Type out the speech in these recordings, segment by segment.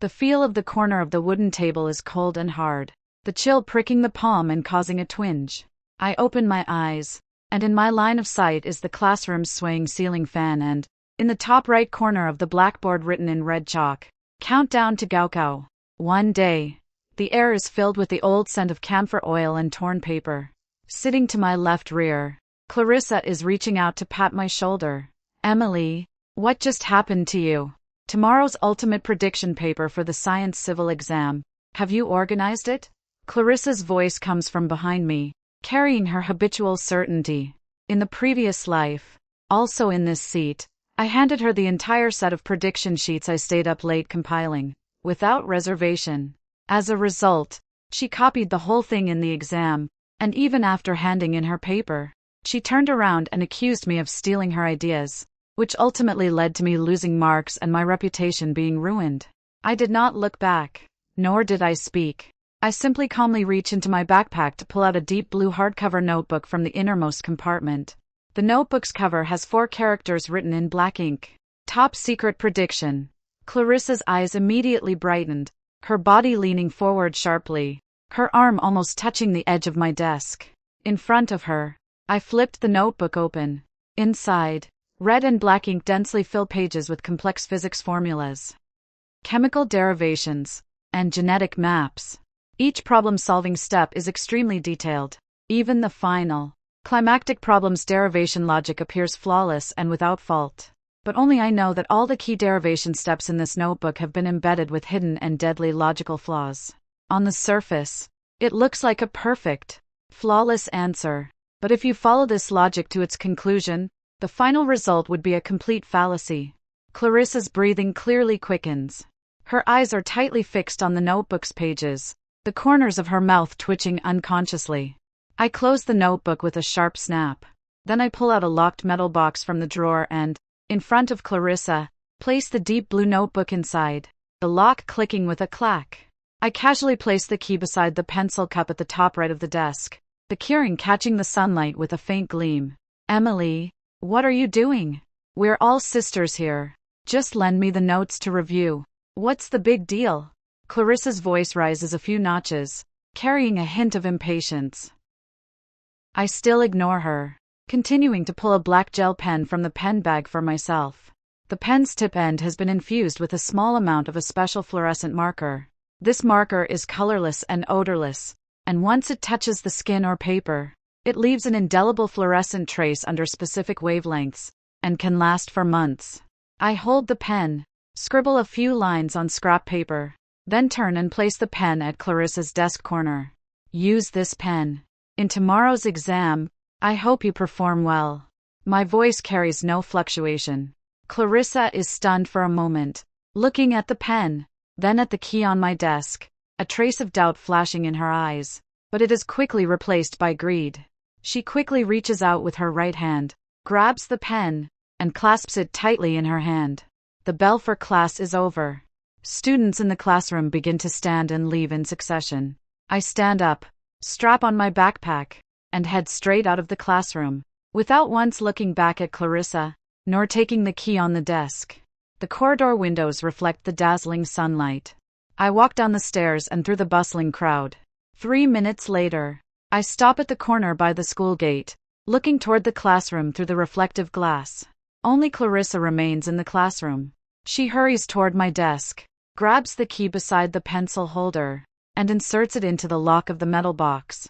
The feel of the corner of the wooden table is cold and hard, the chill pricking the palm and causing a twinge. I open my eyes, and in my line of sight is the classroom's swaying ceiling fan and, in the top right corner of the blackboard written in red chalk, "Countdown to Gaokao." One day. The air is filled with the old scent of camphor oil and torn paper. Sitting to my left rear, Clarissa is reaching out to pat my shoulder. "Emily, what just happened to you? Tomorrow's ultimate prediction paper for the science civil exam. Have you organized it?" Clarissa's voice comes from behind me, carrying her habitual certainty. In the previous life, also in this seat, I handed her the entire set of prediction sheets I stayed up late compiling, without reservation. As a result, she copied the whole thing in the exam, and even after handing in her paper, she turned around and accused me of stealing her ideas, which ultimately led to me losing marks and my reputation being ruined. I did not look back, nor did I speak. I simply calmly reach into my backpack to pull out a deep blue hardcover notebook from the innermost compartment. The notebook's cover has 4 characters written in black ink. "Top secret prediction." Clarissa's eyes immediately brightened, her body leaning forward sharply, her arm almost touching the edge of my desk. In front of her, I flipped the notebook open. Inside, red and black ink densely fill pages with complex physics formulas, chemical derivations, and genetic maps. Each problem-solving step is extremely detailed. Even the final, climactic problem's derivation logic appears flawless and without fault. But only I know that all the key derivation steps in this notebook have been embedded with hidden and deadly logical flaws. On the surface, it looks like a perfect, flawless answer. But if you follow this logic to its conclusion, the final result would be a complete fallacy. Clarissa's breathing clearly quickens. Her eyes are tightly fixed on the notebook's pages, the corners of her mouth twitching unconsciously. I close the notebook with a sharp snap. Then I pull out a locked metal box from the drawer and, in front of Clarissa, place the deep blue notebook inside, the lock clicking with a clack. I casually place the key beside the pencil cup at the top right of the desk, the keyring catching the sunlight with a faint gleam. "Emily, what are you doing? We're all sisters here. Just lend me the notes to review. What's the big deal?" Clarissa's voice rises a few notches, carrying a hint of impatience. I still ignore her, continuing to pull a black gel pen from the pen bag for myself. The pen's tip end has been infused with a small amount of a special fluorescent marker. This marker is colorless and odorless, and once it touches the skin or paper, it leaves an indelible fluorescent trace under specific wavelengths, and can last for months. I hold the pen, scribble a few lines on scrap paper, then turn and place the pen at Clarissa's desk corner. "Use this pen. In tomorrow's exam, I hope you perform well." My voice carries no fluctuation. Clarissa is stunned for a moment, looking at the pen, then at the key on my desk, a trace of doubt flashing in her eyes, but it is quickly replaced by greed. She quickly reaches out with her right hand, grabs the pen, and clasps it tightly in her hand. The bell for class is over. Students in the classroom begin to stand and leave in succession. I stand up, strap on my backpack, and head straight out of the classroom, without once looking back at Clarissa, nor taking the key on the desk. The corridor windows reflect the dazzling sunlight. I walk down the stairs and through the bustling crowd. 3 minutes later, I stop at the corner by the school gate, looking toward the classroom through the reflective glass. Only Clarissa remains in the classroom. She hurries toward my desk, grabs the key beside the pencil holder, and inserts it into the lock of the metal box.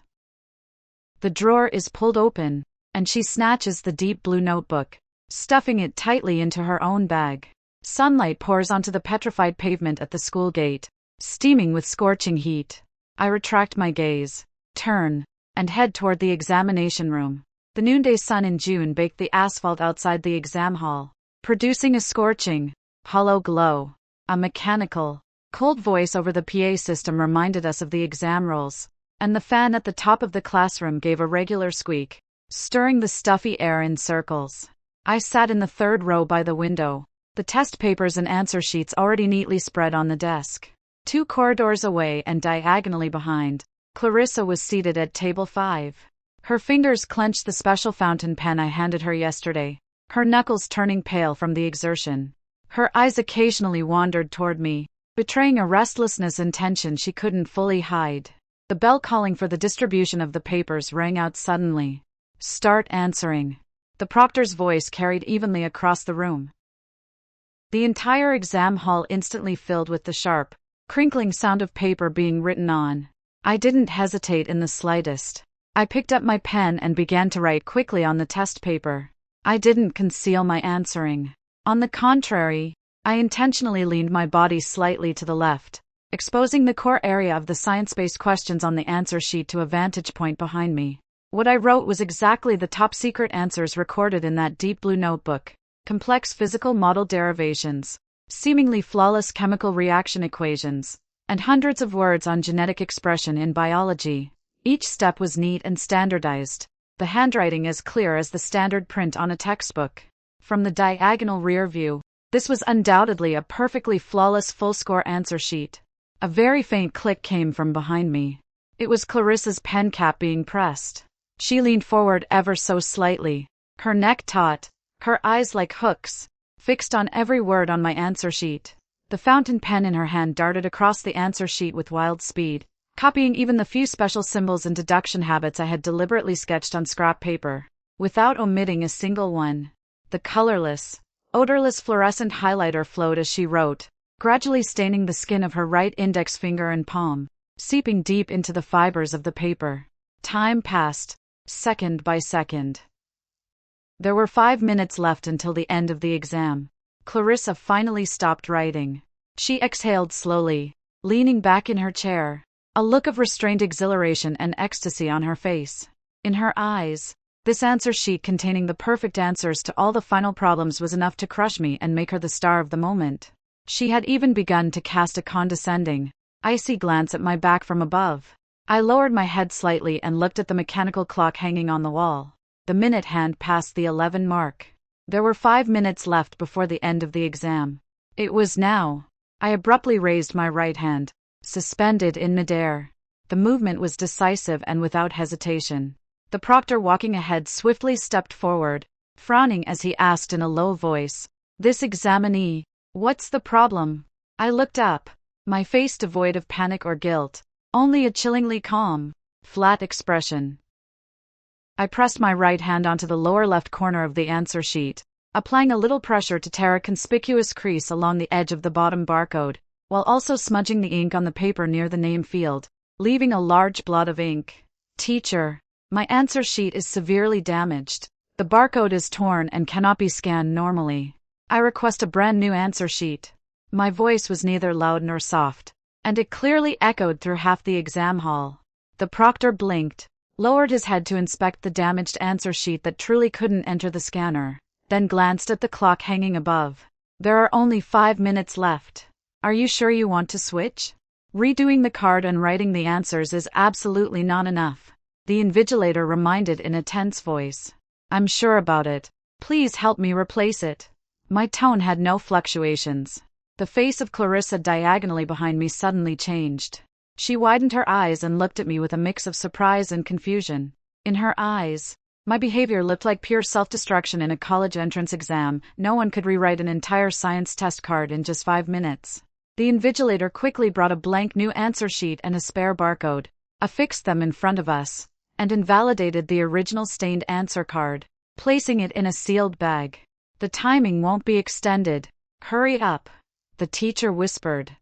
The drawer is pulled open, and she snatches the deep blue notebook, stuffing it tightly into her own bag. Sunlight pours onto the petrified pavement at the school gate, steaming with scorching heat. I retract my gaze, turn, and head toward the examination room. The noonday sun in June baked the asphalt outside the exam hall, producing a scorching, hollow glow. A mechanical, cold voice over the PA system reminded us of the exam rolls, and the fan at the top of the classroom gave a regular squeak, stirring the stuffy air in circles. I sat in the third row by the window, the test papers and answer sheets already neatly spread on the desk. 2 corridors away and diagonally behind, Clarissa was seated at table 5. Her fingers clenched the special fountain pen I handed her yesterday, her knuckles turning pale from the exertion. Her eyes occasionally wandered toward me, betraying a restlessness and tension she couldn't fully hide. The bell calling for the distribution of the papers rang out suddenly. "Start answering." The proctor's voice carried evenly across the room. The entire exam hall instantly filled with the sharp, crinkling sound of paper being written on. I didn't hesitate in the slightest. I picked up my pen and began to write quickly on the test paper. I didn't conceal my answering. On the contrary, I intentionally leaned my body slightly to the left, exposing the core area of the science-based questions on the answer sheet to a vantage point behind me. What I wrote was exactly the top-secret answers recorded in that deep blue notebook. Complex physical model derivations, seemingly flawless chemical reaction equations, and hundreds of words on genetic expression in biology. Each step was neat and standardized, the handwriting as clear as the standard print on a textbook. From the diagonal rear view, this was undoubtedly a perfectly flawless full-score answer sheet. A very faint click came from behind me. It was Clarissa's pen cap being pressed. She leaned forward ever so slightly, her neck taut, her eyes like hooks, fixed on every word on my answer sheet. The fountain pen in her hand darted across the answer sheet with wild speed, copying even the few special symbols and deduction habits I had deliberately sketched on scrap paper, without omitting a single one. The colorless, odorless fluorescent highlighter flowed as she wrote, gradually staining the skin of her right index finger and palm, seeping deep into the fibers of the paper. Time passed, second by second. There were 5 minutes left until the end of the exam. Clarissa finally stopped writing. She exhaled slowly, leaning back in her chair, a look of restrained exhilaration and ecstasy on her face. In her eyes, this answer sheet containing the perfect answers to all the final problems was enough to crush me and make her the star of the moment. She had even begun to cast a condescending, icy glance at my back from above. I lowered my head slightly and looked at the mechanical clock hanging on the wall. The minute hand passed the 11 mark. There were 5 minutes left before the end of the exam. It was now. I abruptly raised my right hand, suspended in midair. The movement was decisive and without hesitation. The proctor walking ahead swiftly stepped forward, frowning as he asked in a low voice, "This examinee, what's the problem?" I looked up, my face devoid of panic or guilt, only a chillingly calm, flat expression. I pressed my right hand onto the lower left corner of the answer sheet, applying a little pressure to tear a conspicuous crease along the edge of the bottom barcode, while also smudging the ink on the paper near the name field, leaving a large blot of ink. "Teacher, my answer sheet is severely damaged. The barcode is torn and cannot be scanned normally. I request a brand new answer sheet." My voice was neither loud nor soft, and it clearly echoed through half the exam hall. The proctor blinked, lowered his head to inspect the damaged answer sheet that truly couldn't enter the scanner, then glanced at the clock hanging above. "There are only 5 minutes left. Are you sure you want to switch? Redoing the card and writing the answers is absolutely not enough," the invigilator reminded in a tense voice. "I'm sure about it. Please help me replace it." My tone had no fluctuations. The face of Clarissa diagonally behind me suddenly changed. She widened her eyes and looked at me with a mix of surprise and confusion. In her eyes, my behavior looked like pure self-destruction in a college entrance exam. No one could rewrite an entire science test card in just 5 minutes. The invigilator quickly brought a blank new answer sheet and a spare barcode, affixed them in front of us, and invalidated the original stained answer card, placing it in a sealed bag. "The timing won't be extended. Hurry up," the teacher whispered.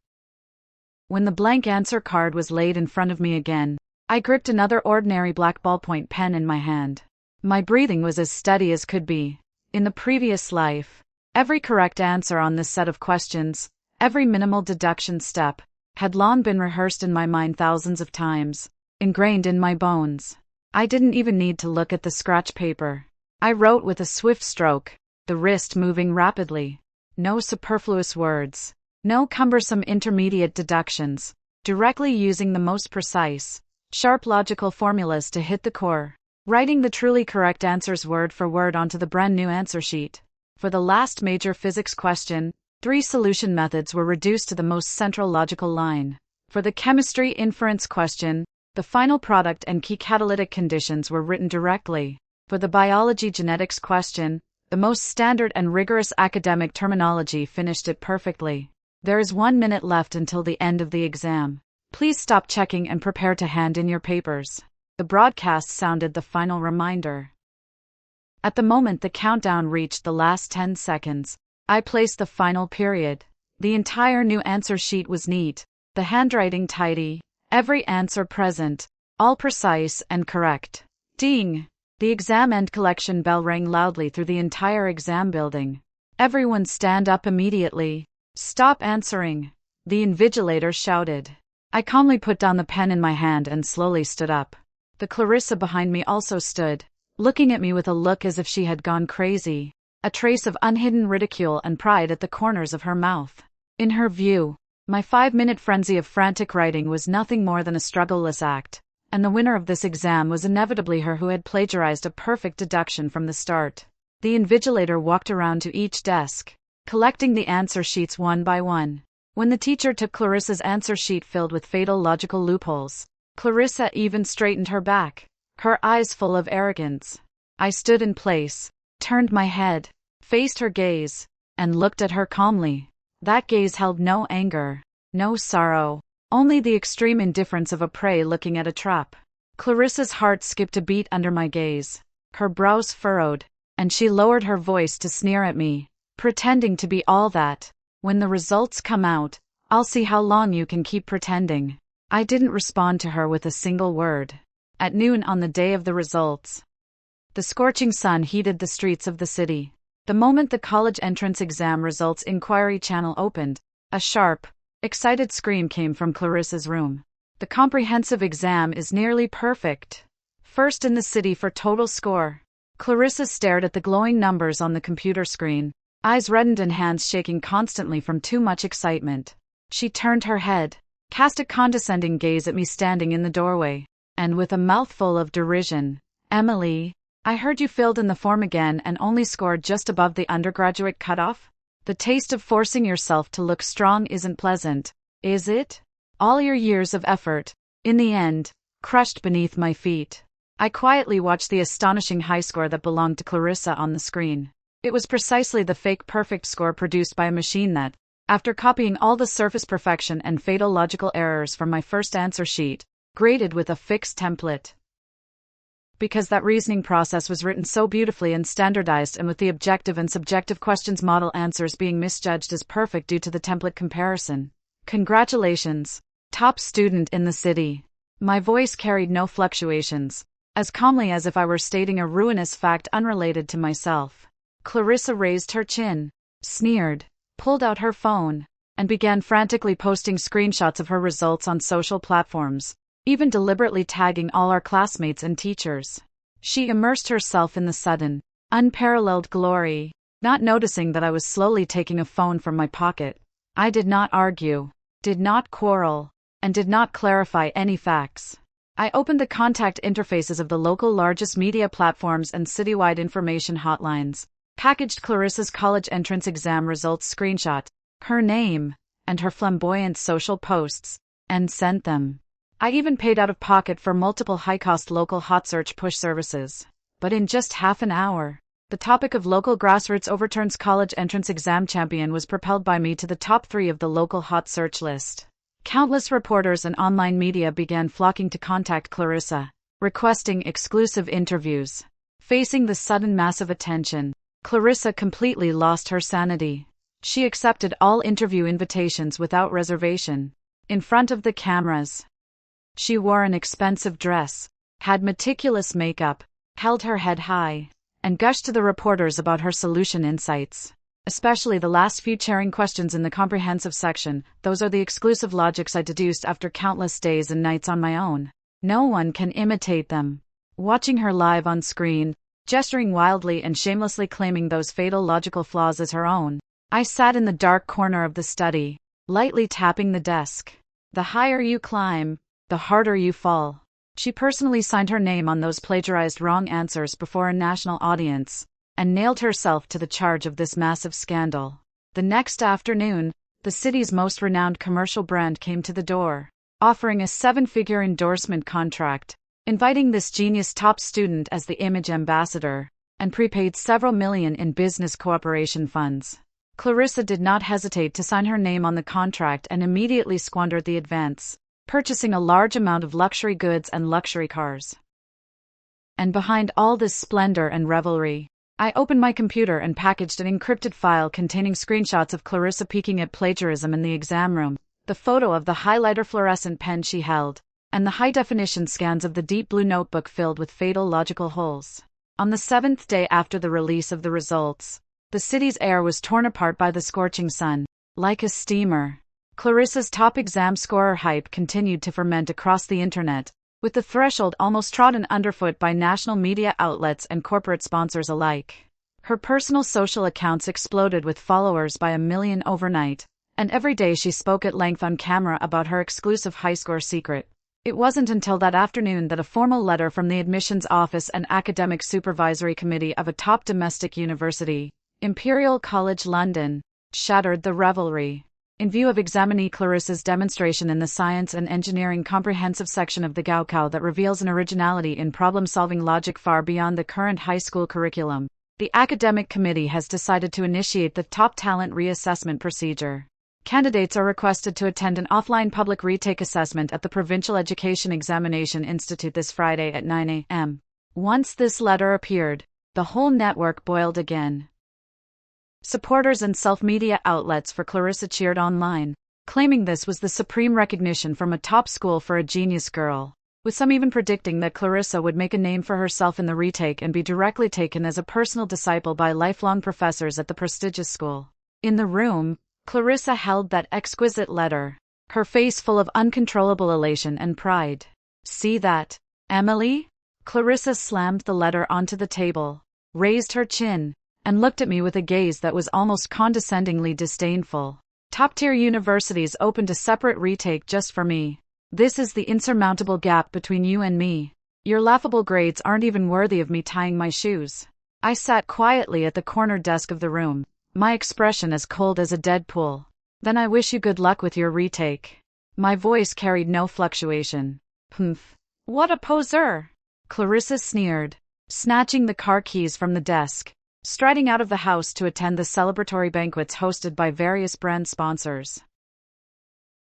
When the blank answer card was laid in front of me again, I gripped another ordinary black ballpoint pen in my hand. My breathing was as steady as could be. In the previous life, every correct answer on this set of questions, every minimal deduction step, had long been rehearsed in my mind thousands of times, ingrained in my bones. I didn't even need to look at the scratch paper. I wrote with a swift stroke, the wrist moving rapidly. No superfluous words. No cumbersome intermediate deductions, directly using the most precise, sharp logical formulas to hit the core, writing the truly correct answers word for word onto the brand new answer sheet. For the last major physics question, 3 solution methods were reduced to the most central logical line. For the chemistry inference question, the final product and key catalytic conditions were written directly. For the biology genetics question, the most standard and rigorous academic terminology finished it perfectly. There is 1 minute left until the end of the exam. Please stop checking and prepare to hand in your papers. The broadcast sounded the final reminder. At the moment the countdown reached the last 10 seconds, I placed the final period. The entire new answer sheet was neat, the handwriting tidy, every answer present, all precise and correct. Ding! The exam end collection bell rang loudly through the entire exam building. Everyone stand up immediately. Stop answering, the invigilator shouted. I calmly put down the pen in my hand and slowly stood up. The Clarissa behind me also stood, looking at me with a look as if she had gone crazy, a trace of unhidden ridicule and pride at the corners of her mouth. In her view, my 5-minute frenzy of frantic writing was nothing more than a struggleless act, and the winner of this exam was inevitably her who had plagiarized a perfect deduction from the start. The invigilator walked around to each desk, collecting the answer sheets one by one. When the teacher took Clarissa's answer sheet filled with fatal logical loopholes, Clarissa even straightened her back, her eyes full of arrogance. I stood in place, turned my head, faced her gaze, and looked at her calmly. That gaze held no anger, no sorrow, only the extreme indifference of a prey looking at a trap. Clarissa's heart skipped a beat under my gaze. Her brows furrowed, and she lowered her voice to sneer at me, pretending to be all that. When the results come out, I'll see how long you can keep pretending. I didn't respond to her with a single word. At noon on the day of the results, the scorching sun heated the streets of the city. The moment the college entrance exam results inquiry channel opened, a sharp, excited scream came from Clarissa's room. The comprehensive exam is nearly perfect. First in the city for total score. Clarissa stared at the glowing numbers on the computer screen, eyes reddened and hands shaking constantly from too much excitement. She turned her head, cast a condescending gaze at me standing in the doorway, and with a mouthful of derision, "Emily, I heard you filled in the form again and only scored just above the undergraduate cutoff? The taste of forcing yourself to look strong isn't pleasant, is it? All your years of effort, in the end, crushed beneath my feet." I quietly watched the astonishing high score that belonged to Clarissa on the screen. It was precisely the fake perfect score produced by a machine that, after copying all the surface perfection and fatal logical errors from my first answer sheet, graded with a fixed template. Because that reasoning process was written so beautifully and standardized, and with the objective and subjective questions model answers being misjudged as perfect due to the template comparison. Congratulations, top student in the city. My voice carried no fluctuations, as calmly as if I were stating a ruinous fact unrelated to myself. Clarissa raised her chin, sneered, pulled out her phone, and began frantically posting screenshots of her results on social platforms, even deliberately tagging all our classmates and teachers. She immersed herself in the sudden, unparalleled glory, not noticing that I was slowly taking a phone from my pocket. I did not argue, did not quarrel, and did not clarify any facts. I opened the contact interfaces of the local largest media platforms and citywide information hotlines, packaged Clarissa's college entrance exam results screenshot, her name, and her flamboyant social posts, and sent them. I even paid out of pocket for multiple high-cost local hot search push services. But in just half an hour, the topic of local grassroots overturns college entrance exam champion was propelled by me to the top 3 of the local hot search list. Countless reporters and online media began flocking to contact Clarissa, requesting exclusive interviews. Facing the sudden massive attention, Clarissa completely lost her sanity. She accepted all interview invitations without reservation. In front of the cameras, she wore an expensive dress, had meticulous makeup, held her head high, and gushed to the reporters about her solution insights. Especially the last few cheering questions in the comprehensive section. Those are the exclusive logics I deduced after countless days and nights on my own. No one can imitate them. Watching her live on screen, gesturing wildly and shamelessly claiming those fatal logical flaws as her own, I sat in the dark corner of the study, lightly tapping the desk. The higher you climb, the harder you fall. She personally signed her name on those plagiarized wrong answers before a national audience, and nailed herself to the charge of this massive scandal. The next afternoon, the city's most renowned commercial brand came to the door, offering a 7-figure endorsement contract, inviting this genius top student as the image ambassador, and prepaid several million in business cooperation funds. Clarissa did not hesitate to sign her name on the contract and immediately squandered the advance, purchasing a large amount of luxury goods and luxury cars. And behind all this splendor and revelry, I opened my computer and packaged an encrypted file containing screenshots of Clarissa peeking at plagiarism in the exam room, the photo of the highlighter fluorescent pen she held, and the high-definition scans of the deep blue notebook filled with fatal logical holes. On the 7th day after the release of the results, the city's air was torn apart by the scorching sun, like a steamer. Clarissa's top exam scorer hype continued to ferment across the internet, with the threshold almost trodden underfoot by national media outlets and corporate sponsors alike. Her personal social accounts exploded with followers by 1 million overnight, and every day she spoke at length on camera about her exclusive high-score secret. It wasn't until that afternoon that a formal letter from the admissions office and academic supervisory committee of a top domestic university, Imperial College London, shattered the revelry. In view of examinee Clarissa's demonstration in the Science and Engineering comprehensive section of the Gaokao that reveals an originality in problem-solving logic far beyond the current high school curriculum, the academic committee has decided to initiate the top talent reassessment procedure. Candidates are requested to attend an offline public retake assessment at the Provincial Education Examination Institute this Friday at 9 a.m. Once this letter appeared, the whole network boiled again. Supporters and self-media outlets for Clarissa cheered online, claiming this was the supreme recognition from a top school for a genius girl, with some even predicting that Clarissa would make a name for herself in the retake and be directly taken as a personal disciple by lifelong professors at the prestigious school. In the room, Clarissa held that exquisite letter, her face full of uncontrollable elation and pride. "See that, Emily?" Clarissa slammed the letter onto the table, raised her chin, and looked at me with a gaze that was almost condescendingly disdainful. "Top-tier universities opened a separate retake just for me. This is the insurmountable gap between you and me. Your laughable grades aren't even worthy of me tying my shoes." I sat quietly at the corner desk of the room, my expression as cold as a dead pool. "Then I wish you good luck with your retake." My voice carried no fluctuation. "Humph. What a poseur!" Clarissa sneered, snatching the car keys from the desk, striding out of the house to attend the celebratory banquets hosted by various brand sponsors.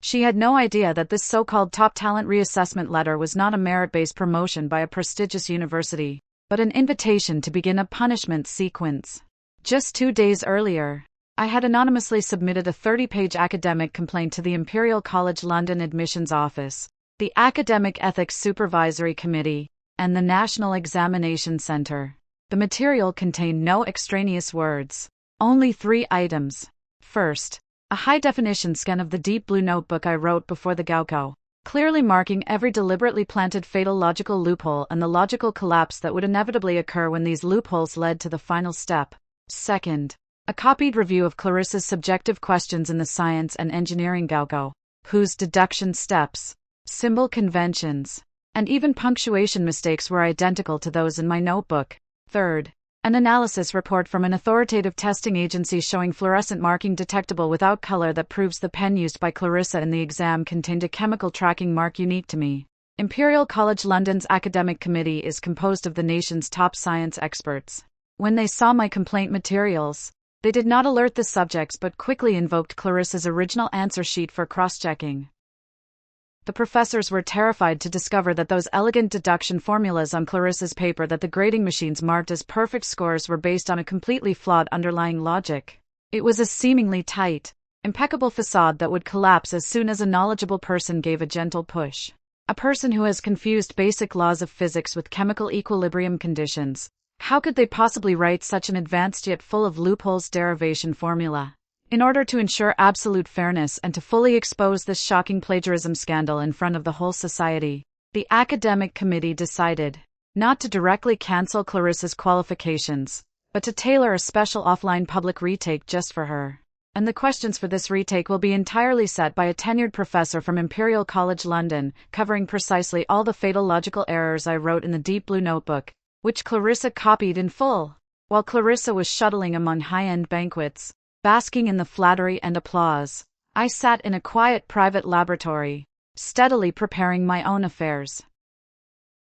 She had no idea that this so-called top talent reassessment letter was not a merit-based promotion by a prestigious university, but an invitation to begin a punishment sequence. Just 2 days earlier, I had anonymously submitted a 30-page academic complaint to the Imperial College London Admissions Office, the Academic Ethics Supervisory Committee, and the National Examination Centre. The material contained no extraneous words, only 3 items. First, a high-definition scan of the deep blue notebook I wrote before the Gaokao, clearly marking every deliberately planted fatal logical loophole and the logical collapse that would inevitably occur when these loopholes led to the final step. Second, a copied review of Clarissa's subjective questions in the Science and Engineering Gaokao, whose deduction steps, symbol conventions, and even punctuation mistakes were identical to those in my notebook. Third, an analysis report from an authoritative testing agency showing fluorescent marking detectable without color that proves the pen used by Clarissa in the exam contained a chemical tracking mark unique to me. Imperial College London's academic committee is composed of the nation's top science experts. When they saw my complaint materials, they did not alert the subjects but quickly invoked Clarissa's original answer sheet for cross-checking. The professors were terrified to discover that those elegant deduction formulas on Clarissa's paper that the grading machines marked as perfect scores were based on a completely flawed underlying logic. It was a seemingly tight, impeccable facade that would collapse as soon as a knowledgeable person gave a gentle push. A person who has confused basic laws of physics with chemical equilibrium conditions. How could they possibly write such an advanced yet full of loopholes derivation formula? In order to ensure absolute fairness and to fully expose this shocking plagiarism scandal in front of the whole society, the academic committee decided not to directly cancel Clarissa's qualifications, but to tailor a special offline public retake just for her. And the questions for this retake will be entirely set by a tenured professor from Imperial College London, covering precisely all the fatal logical errors I wrote in the deep blue notebook, which Clarissa copied in full. While Clarissa was shuttling among high-end banquets, basking in the flattery and applause, I sat in a quiet private laboratory, steadily preparing my own affairs.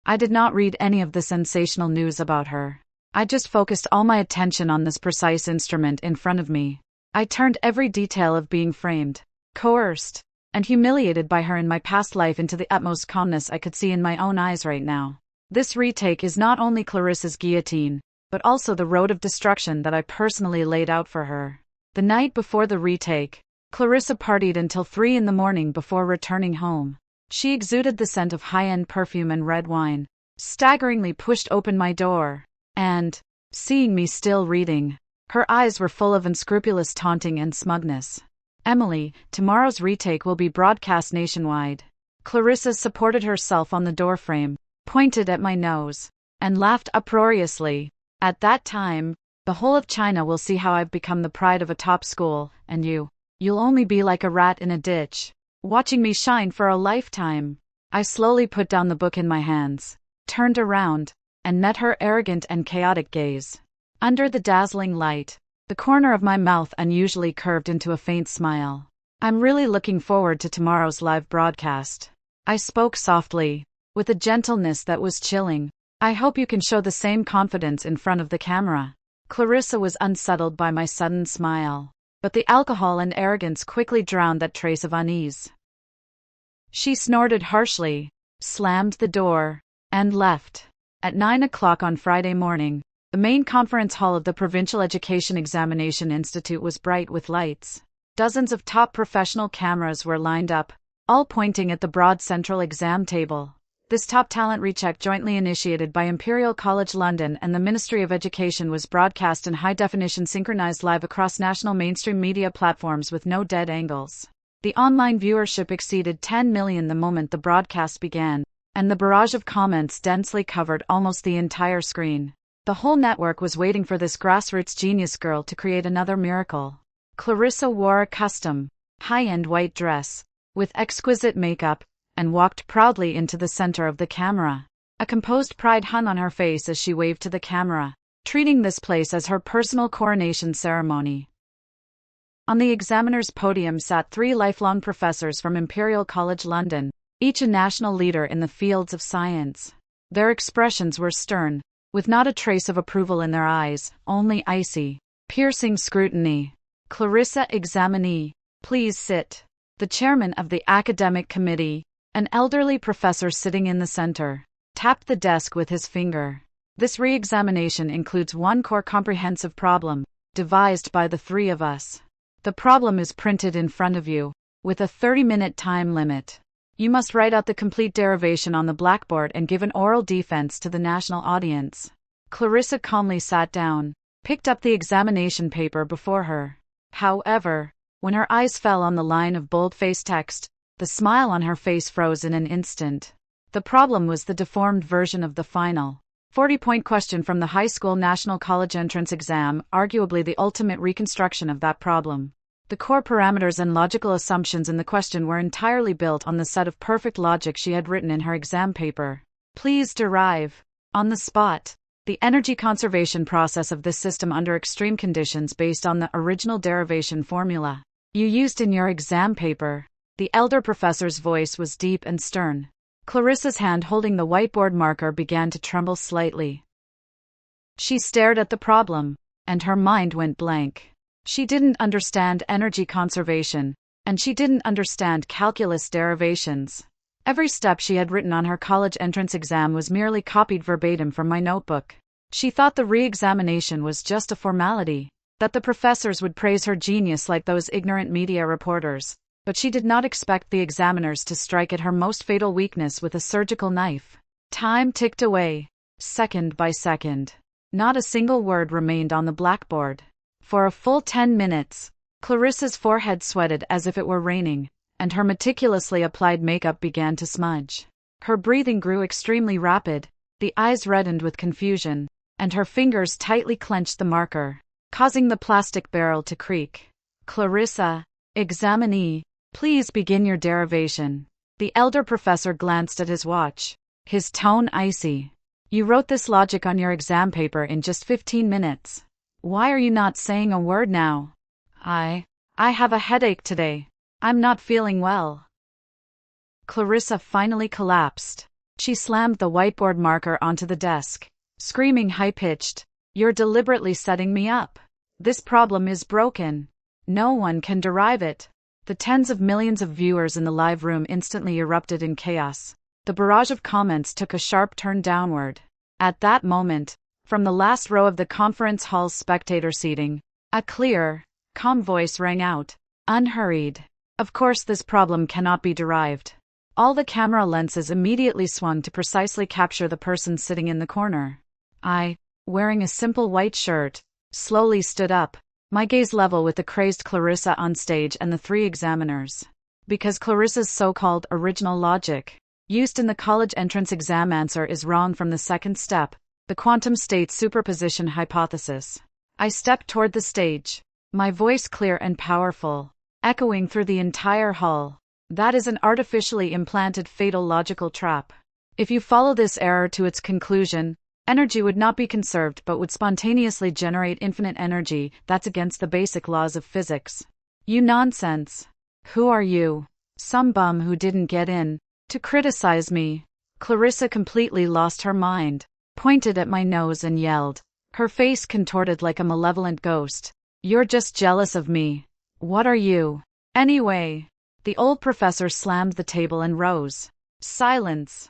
I did not read any of the sensational news about her. I just focused all my attention on this precise instrument in front of me, I turned every detail of being framed, coerced, and humiliated by her in my past life into the utmost calmness I could see in my own eyes right now. This retake is not only Clarissa's guillotine, but also the road of destruction that I personally laid out for her. The night before the retake, Clarissa partied until 3 in the morning before returning home. She exuded the scent of high-end perfume and red wine, staggeringly pushed open my door, and, seeing me still reading, her eyes were full of unscrupulous taunting and smugness. "Emily, tomorrow's retake will be broadcast nationwide." Clarissa supported herself on the doorframe, pointed at my nose, and laughed uproariously. "At that time, the whole of China will see how I've become the pride of a top school, and you'll only be like a rat in a ditch, watching me shine for a lifetime." I slowly put down the book in my hands, turned around, and met her arrogant and chaotic gaze. Under the dazzling light, the corner of my mouth unusually curved into a faint smile. "I'm really looking forward to tomorrow's live broadcast." I spoke softly, with a gentleness that was chilling. "I hope you can show the same confidence in front of the camera." Clarissa was unsettled by my sudden smile, but the alcohol and arrogance quickly drowned that trace of unease. She snorted harshly, slammed the door, and left. At 9 o'clock on Friday morning, the main conference hall of the Provincial Education Examination Institute was bright with lights. Dozens of top professional cameras were lined up, all pointing at the broad central exam table. This top talent recheck, jointly initiated by Imperial College London and the Ministry of Education, was broadcast in high-definition synchronized live across national mainstream media platforms with no dead angles. The online viewership exceeded 10 million the moment the broadcast began, and the barrage of comments densely covered almost the entire screen. The whole network was waiting for this grassroots genius girl to create another miracle. Clarissa wore a custom, high-end white dress, with exquisite makeup, and walked proudly into the center of the camera. A composed pride hung on her face as she waved to the camera, treating this place as her personal coronation ceremony. On the examiner's podium sat 3 lifelong professors from Imperial College London, each a national leader in the fields of science. Their expressions were stern, with not a trace of approval in their eyes, only icy, piercing scrutiny. "Clarissa, examinee, please sit." The chairman of the academic committee, an elderly professor sitting in the center, tapped the desk with his finger. "This re-examination includes one core comprehensive problem, devised by the 3 of us. The problem is printed in front of you, with a 30-minute time limit. You must write out the complete derivation on the blackboard and give an oral defense to the national audience." Clarissa calmly sat down, picked up the examination paper before her. However, when her eyes fell on the line of bold-faced text, the smile on her face froze in an instant. The problem was the deformed version of the final 40-point question from the high school national college entrance exam, arguably the ultimate reconstruction of that problem. The core parameters and logical assumptions in the question were entirely built on the set of perfect logic she had written in her exam paper. "Please derive, on the spot, the energy conservation process of this system under extreme conditions based on the original derivation formula you used in your exam paper." The elder professor's voice was deep and stern. Clarissa's hand holding the whiteboard marker began to tremble slightly. She stared at the problem, and her mind went blank. She didn't understand energy conservation, and she didn't understand calculus derivations. Every step she had written on her college entrance exam was merely copied verbatim from my notebook. She thought the re-examination was just a formality, that the professors would praise her genius like those ignorant media reporters. But she did not expect the examiners to strike at her most fatal weakness with a surgical knife. Time ticked away, second by second. Not a single word remained on the blackboard. For a full 10 minutes, Clarissa's forehead sweated as if it were raining, and her meticulously applied makeup began to smudge. Her breathing grew extremely rapid, the eyes reddened with confusion, and her fingers tightly clenched the marker, causing the plastic barrel to creak. "Clarissa, examinee, please begin your derivation." The elder professor glanced at his watch, his tone icy. "You wrote this logic on your exam paper in just 15 minutes. Why are you not saying a word now?" I have a headache today. I'm not feeling well." Clarissa finally collapsed. She slammed the whiteboard marker onto the desk, screaming high-pitched, "You're deliberately setting me up. This problem is broken. No one can derive it. The tens of millions of viewers in the live room instantly erupted in chaos. The barrage of comments took a sharp turn downward. At that moment, from the last row of the conference hall's spectator seating, a clear, calm voice rang out, unhurried. Of course, this problem cannot be derived. All the camera lenses immediately swung to precisely capture the person sitting in the corner. I, wearing a simple white shirt, slowly stood up, my gaze level with the crazed Clarissa on stage and the three examiners. Because Clarissa's so-called original logic, used in the college entrance exam answer, is wrong from the second step, the quantum state superposition hypothesis. I stepped toward the stage, my voice clear and powerful, echoing through the entire hall. That is an artificially implanted fatal logical trap. If you follow this error to its conclusion, energy would not be conserved but would spontaneously generate infinite energy. That's against the basic laws of physics. You nonsense. Who are you? Some bum who didn't get in to criticize me. Clarissa completely lost her mind, pointed at my nose and yelled, her face contorted like a malevolent ghost. You're just jealous of me. What are you? Anyway. The old professor slammed the table and rose. Silence.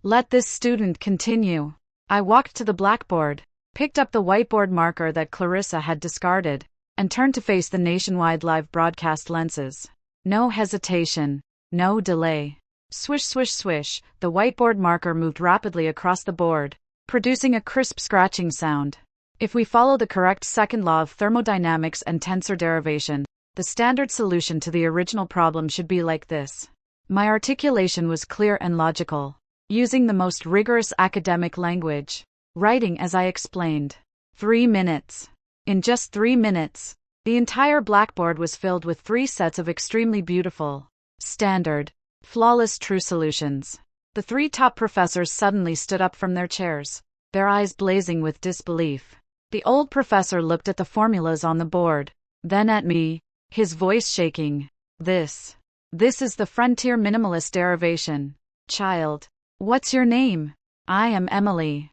Let this student continue. I walked to the blackboard, picked up the whiteboard marker that Clarissa had discarded, and turned to face the nationwide live broadcast lenses. No hesitation, no delay. Swish, swish, swish, the whiteboard marker moved rapidly across the board, producing a crisp scratching sound. If we follow the correct second law of thermodynamics and tensor derivation, the standard solution to the original problem should be like this. My articulation was clear and logical, using the most rigorous academic language, writing as I explained. 3 minutes. In just 3 minutes, the entire blackboard was filled with 3 sets of extremely beautiful, standard, flawless true solutions. The 3 top professors suddenly stood up from their chairs, their eyes blazing with disbelief. The old professor looked at the formulas on the board, then at me, his voice shaking. This is the frontier minimalist derivation. Child, what's your name? I am Emily.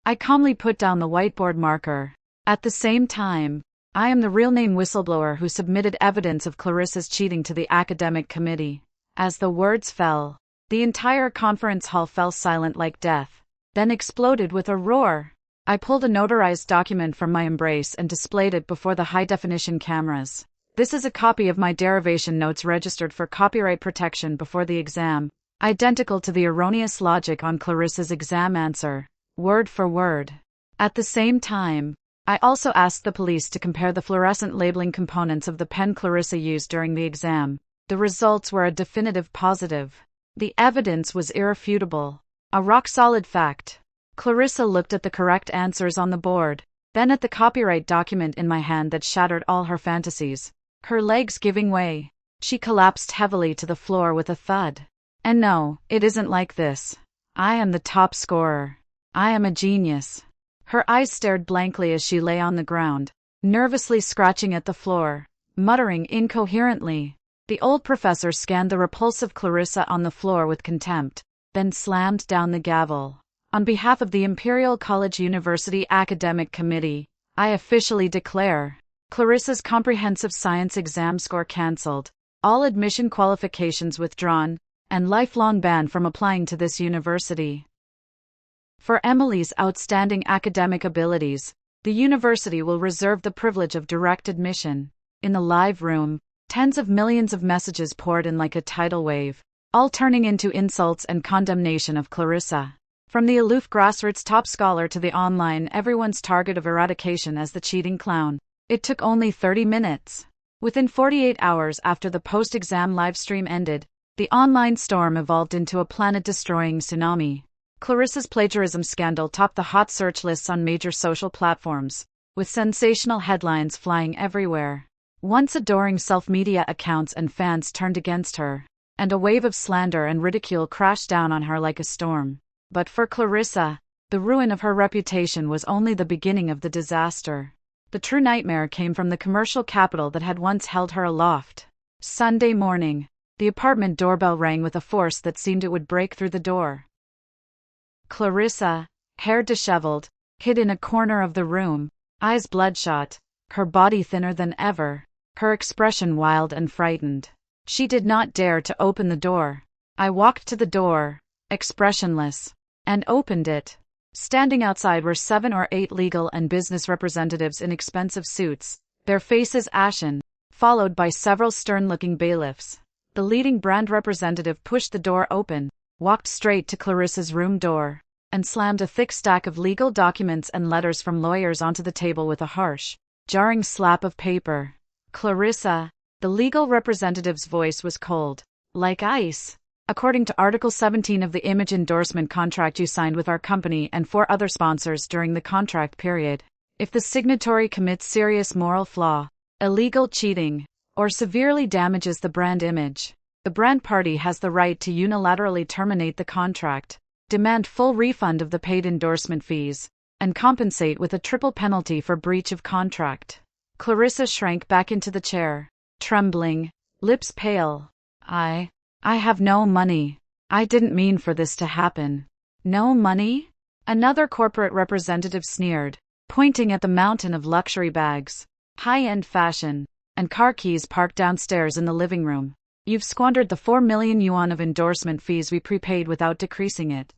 I calmly put down the whiteboard marker. At the same time, I am the real name whistleblower who submitted evidence of Clarissa's cheating to the academic committee. As the words fell, the entire conference hall fell silent like death, then exploded with a roar. I pulled a notarized document from my embrace and displayed it before the high-definition cameras. This is a copy of my derivation notes registered for copyright protection before the exam, identical to the erroneous logic on Clarissa's exam answer, word for word. At the same time, I also asked the police to compare the fluorescent labeling components of the pen Clarissa used during the exam. The results were a definitive positive. The evidence was irrefutable. A rock-solid fact. Clarissa looked at the correct answers on the board, then at the copyright document in my hand that shattered all her fantasies. Her legs giving way, she collapsed heavily to the floor with a thud. And no, it isn't like this. I am the top scorer. I am a genius. Her eyes stared blankly as she lay on the ground, nervously scratching at the floor, muttering incoherently. The old professor scanned the repulsive Clarissa on the floor with contempt, then slammed down the gavel. On behalf of the Imperial College University Academic Committee, I officially declare Clarissa's comprehensive science exam score cancelled, all admission qualifications withdrawn, and lifelong ban from applying to this university. For Emily's outstanding academic abilities, the university will reserve the privilege of direct admission. In the live room, tens of millions of messages poured in like a tidal wave, all turning into insults and condemnation of Clarissa. From the aloof grassroots top scholar to the online everyone's target of eradication as the cheating clown. It took only 30 minutes. Within 48 hours after the post-exam livestream ended, the online storm evolved into a planet-destroying tsunami. Clarissa's plagiarism scandal topped the hot search lists on major social platforms, with sensational headlines flying everywhere. Once adoring self-media accounts and fans turned against her, and a wave of slander and ridicule crashed down on her like a storm. But for Clarissa, the ruin of her reputation was only the beginning of the disaster. The true nightmare came from the commercial capital that had once held her aloft. Sunday morning, the apartment doorbell rang with a force that seemed it would break through the door. Clarissa, hair disheveled, hid in a corner of the room, eyes bloodshot, her body thinner than ever, her expression wild and frightened. She did not dare to open the door. I walked to the door, expressionless, and opened it. Standing outside were 7 or 8 legal and business representatives in expensive suits, their faces ashen, followed by several stern-looking bailiffs. The leading brand representative pushed the door open, walked straight to Clarissa's room door, and slammed a thick stack of legal documents and letters from lawyers onto the table with a harsh, jarring slap of paper. "Clarissa," the legal representative's voice was cold, like ice. "According to Article 17 of the image endorsement contract you signed with our company and 4 other sponsors during the contract period, if the signatory commits serious moral flaw, illegal cheating, or severely damages the brand image, the brand party has the right to unilaterally terminate the contract, demand full refund of the paid endorsement fees, and compensate with a triple penalty for breach of contract." Clarissa shrank back into the chair, trembling, lips pale. I have no money. I didn't mean for this to happen." "No money?" Another corporate representative sneered, pointing at the mountain of luxury bags, high-end fashion, and car keys parked downstairs in the living room. "You've squandered the 4 million yuan of endorsement fees we prepaid without decreasing it.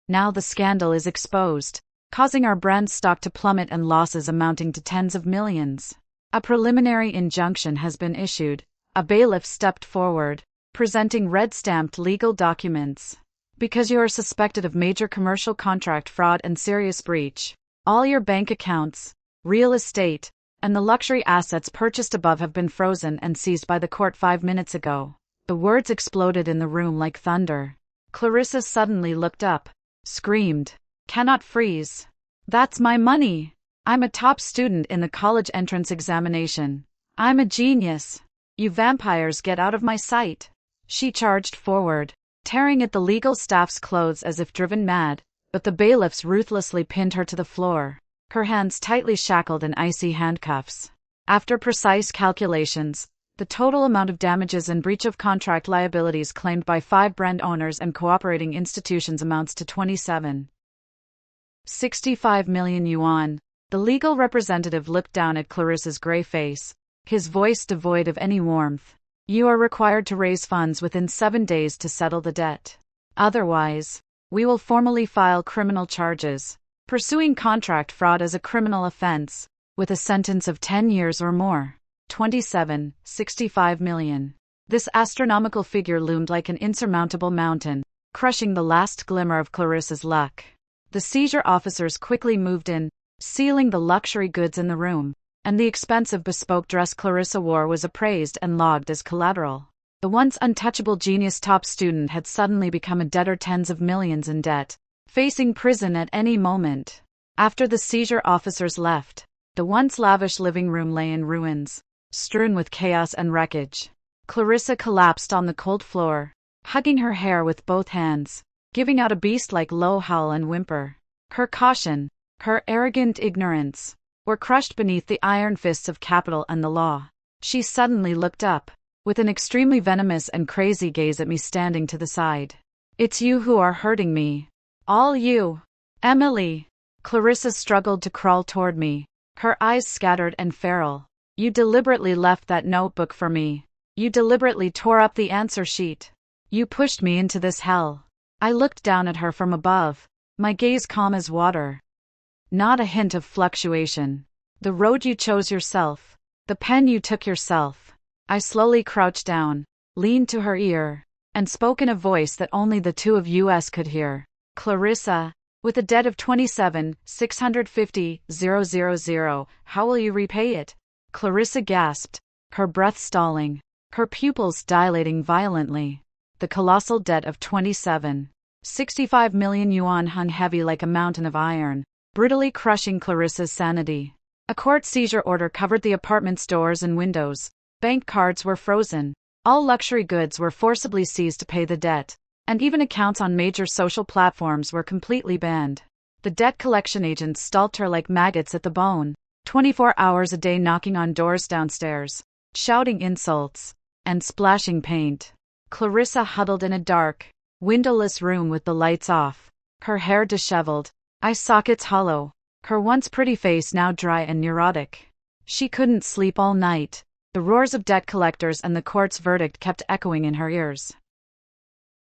Now the scandal is exposed, causing our brand stock to plummet and losses amounting to tens of millions. A preliminary injunction has been issued." A bailiff stepped forward, presenting red-stamped legal documents. "Because you are suspected of major commercial contract fraud and serious breach, all your bank accounts, real estate, and the luxury assets purchased above have been frozen and seized by the court 5 minutes ago." The words exploded in the room like thunder. Clarissa suddenly looked up, screamed, "Cannot freeze. That's my money. I'm a top student in the college entrance examination. I'm a genius. You vampires get out of my sight." She charged forward, tearing at the legal staff's clothes as if driven mad, but the bailiffs ruthlessly pinned her to the floor, her hands tightly shackled in icy handcuffs. After precise calculations, the total amount of damages and breach of contract liabilities claimed by 5 brand owners and cooperating institutions amounts to 27.65 million yuan. The legal representative looked down at Clarissa's gray face, his voice devoid of any warmth. "You are required to raise funds within 7 days to settle the debt. Otherwise, we will formally file criminal charges, pursuing contract fraud as a criminal offense, with a sentence of 10 years or more." 27.65 million. This astronomical figure loomed like an insurmountable mountain, crushing the last glimmer of Clarissa's luck. The seizure officers quickly moved in, sealing the luxury goods in the room, and the expensive bespoke dress Clarissa wore was appraised and logged as collateral. The once untouchable genius top student had suddenly become a debtor tens of millions in debt, facing prison at any moment. After the seizure officers left, the once lavish living room lay in ruins, strewn with chaos and wreckage. Clarissa collapsed on the cold floor, hugging her hair with both hands, giving out a beast-like low howl and whimper. Her caution, her arrogant ignorance, were crushed beneath the iron fists of capital and the law. She suddenly looked up, with an extremely venomous and crazy gaze at me standing to the side. "It's you who are hurting me. All you. Emily." Clarissa struggled to crawl toward me, her eyes scattered and feral. "You deliberately left that notebook for me. You deliberately tore up the answer sheet. You pushed me into this hell." I looked down at her from above, my gaze calm as water. Not a hint of fluctuation. "The road you chose yourself. The pen you took yourself." I slowly crouched down, leaned to her ear, and spoke in a voice that only the two of us could hear. "Clarissa, with a debt of 27,650,000, how will you repay it?" Clarissa gasped, her breath stalling, her pupils dilating violently. The colossal debt of 27.65 million yuan hung heavy like a mountain of iron, brutally crushing Clarissa's sanity. A court seizure order covered the apartment's doors and windows. Bank cards were frozen. All luxury goods were forcibly seized to pay the debt, and even accounts on major social platforms were completely banned. The debt collection agents stalked her like maggots at the bone, 24 hours a day knocking on doors downstairs, shouting insults, and splashing paint. Clarissa huddled in a dark, windowless room with the lights off, her hair disheveled, eye sockets hollow, her once pretty face now dry and neurotic. She couldn't sleep all night. The roars of debt collectors and the court's verdict kept echoing in her ears.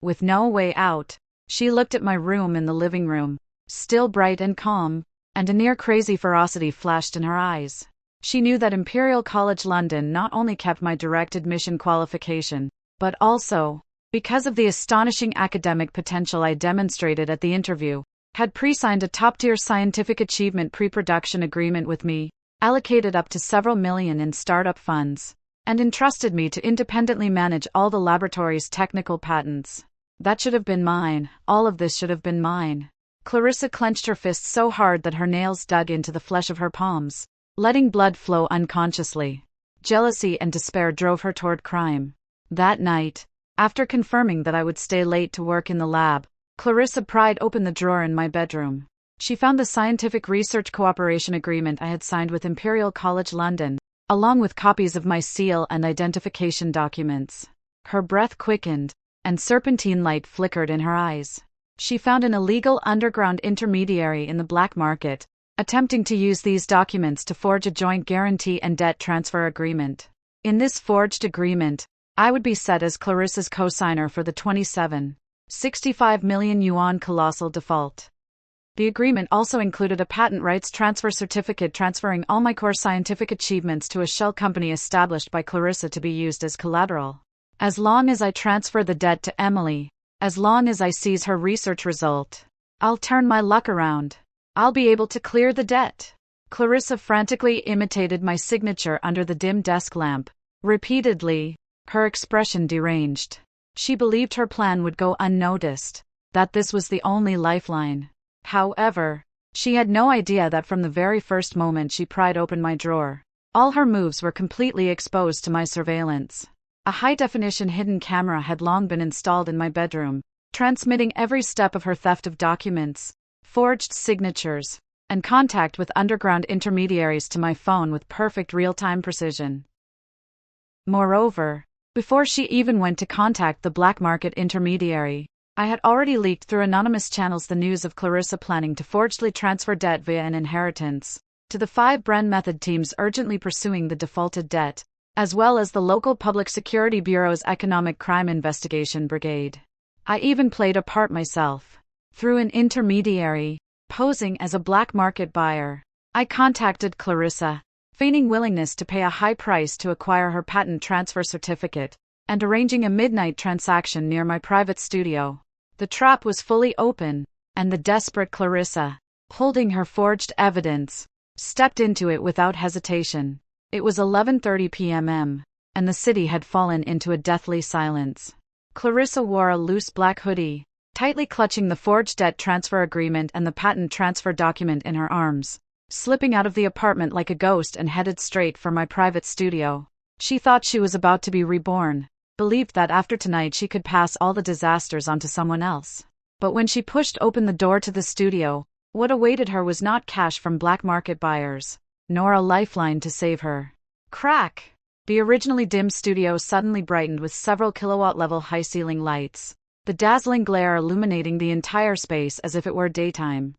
With no way out, she looked at my room in the living room, still bright and calm, and a near-crazy ferocity flashed in her eyes. She knew that Imperial College London not only kept my direct admission qualification, but also, because of the astonishing academic potential I demonstrated at the interview, had pre-signed a top-tier scientific achievement pre-production agreement with me, allocated up to several million in startup funds, and entrusted me to independently manage all the laboratory's technical patents. That should have been mine. All of this should have been mine. Clarissa clenched her fists so hard that her nails dug into the flesh of her palms, letting blood flow unconsciously. Jealousy and despair drove her toward crime. That night, after confirming that I would stay late to work in the lab, Clarissa pried open the drawer in my bedroom. She found the scientific research cooperation agreement I had signed with Imperial College London, along with copies of my seal and identification documents. Her breath quickened, and serpentine light flickered in her eyes. She found an illegal underground intermediary in the black market, attempting to use these documents to forge a joint guarantee and debt transfer agreement. In this forged agreement, I would be set as Clarissa's co-signer for the 27.65 million yuan colossal default. The agreement also included a patent rights transfer certificate transferring all my core scientific achievements to a shell company established by Clarissa to be used as collateral. As long as I transfer the debt to Emily, as long as I seize her research result, I'll turn my luck around. I'll be able to clear the debt. Clarissa frantically imitated my signature under the dim desk lamp, repeatedly, her expression deranged. She believed her plan would go unnoticed, that this was the only lifeline. However, she had no idea that from the very first moment she pried open my drawer, all her moves were completely exposed to my surveillance. A high-definition hidden camera had long been installed in my bedroom, transmitting every step of her theft of documents, forged signatures, and contact with underground intermediaries to my phone with perfect real-time precision. Moreover, before she even went to contact the black market intermediary, I had already leaked through anonymous channels the news of Clarissa planning to forgedly transfer debt via an inheritance to the 5 Bren method teams urgently pursuing the defaulted debt, as well as the local Public Security Bureau's Economic Crime Investigation Brigade. I even played a part myself. Through an intermediary, posing as a black market buyer, I contacted Clarissa, feigning willingness to pay a high price to acquire her patent transfer certificate, and arranging a midnight transaction near my private studio. The trap was fully open, and the desperate Clarissa, holding her forged evidence, stepped into it without hesitation. It was 11:30 p.m., and the city had fallen into a deathly silence. Clarissa wore a loose black hoodie, tightly clutching the forged debt transfer agreement and the patent transfer document in her arms, slipping out of the apartment like a ghost and headed straight for my private studio. She thought she was about to be reborn, believed that after tonight she could pass all the disasters onto someone else. But when she pushed open the door to the studio, what awaited her was not cash from black market buyers, nor a lifeline to save her. Crack! The originally dim studio suddenly brightened with several kilowatt-level high-ceiling lights, the dazzling glare illuminating the entire space as if it were daytime.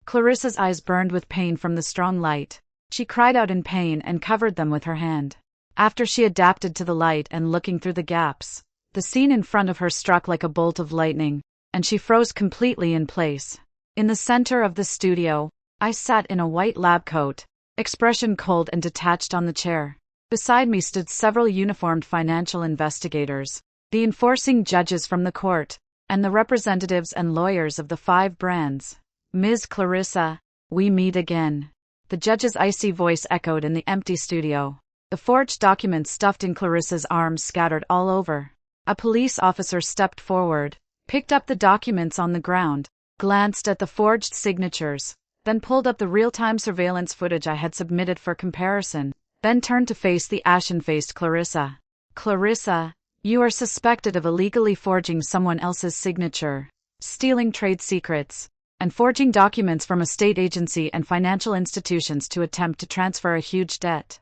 Clarissa's eyes burned with pain from the strong light. She cried out in pain and covered them with her hand. After she adapted to the light and looking through the gaps, the scene in front of her struck like a bolt of lightning, and she froze completely in place. In the center of the studio, I sat in a white lab coat, expression cold and detached on the chair. Beside me stood several uniformed financial investigators, the enforcing judges from the court, and the representatives and lawyers of the 5 brands. Ms. Clarissa, we meet again. The judge's icy voice echoed in the empty studio. The forged documents stuffed in Clarissa's arms scattered all over. A police officer stepped forward, picked up the documents on the ground, glanced at the forged signatures, then pulled up the real-time surveillance footage I had submitted for comparison, then turned to face the ashen-faced Clarissa. Clarissa, you are suspected of illegally forging someone else's signature, stealing trade secrets, and forging documents from a state agency and financial institutions to attempt to transfer a huge debt.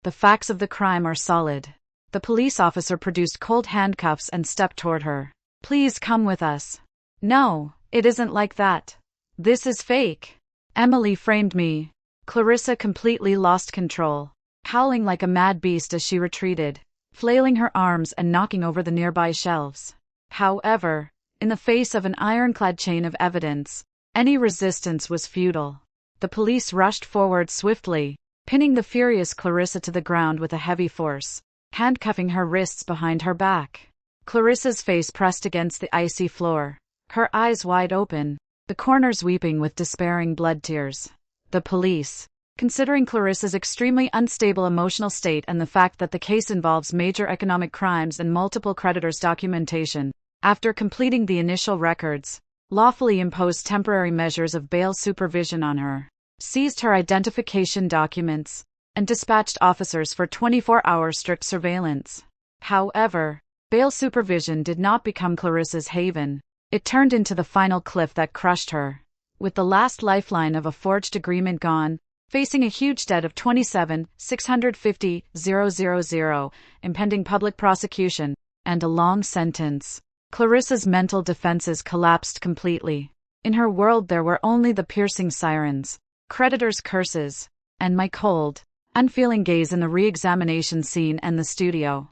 The facts of the crime are solid. The police officer produced cold handcuffs and stepped toward her. Please come with us. No, it isn't like that. This is fake. Emily framed me. Clarissa completely lost control, howling like a mad beast as she retreated, flailing her arms and knocking over the nearby shelves. However, in the face of an ironclad chain of evidence, any resistance was futile. The police rushed forward swiftly, pinning the furious Clarissa to the ground with a heavy force, handcuffing her wrists behind her back. Clarissa's face pressed against the icy floor, her eyes wide open, the corners weeping with despairing blood tears. The police, considering Clarissa's extremely unstable emotional state and the fact that the case involves major economic crimes and multiple creditors' documentation, after completing the initial records, lawfully imposed temporary measures of bail supervision on her, seized her identification documents, and dispatched officers for 24-hour strict surveillance. However, bail supervision did not become Clarissa's haven. It turned into the final cliff that crushed her. With the last lifeline of a forged agreement gone, facing a huge debt of $27,650,000, impending public prosecution, and a long sentence, Clarissa's mental defenses collapsed completely. In her world there were only the piercing sirens, creditors' curses, and my cold, unfeeling gaze in the re-examination scene and the studio.